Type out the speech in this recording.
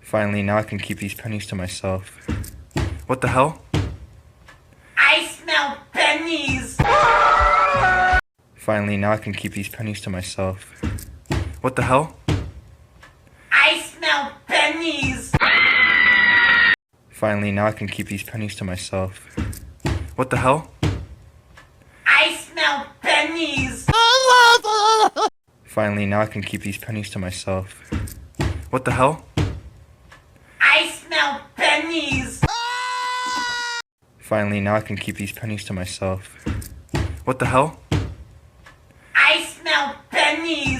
Finally, now I can keep these pennies to myself. What the hell? I smell pennies! Finally, now I can keep these pennies to myself. What the hell? I smell pennies! Finally, now I can keep these pennies to myself. What the hell? I smell pennies! Finally, now I can keep these pennies to myself. What the hell? I smell pennies! Finally, now I can keep these pennies to myself. What the hell? I smell pennies!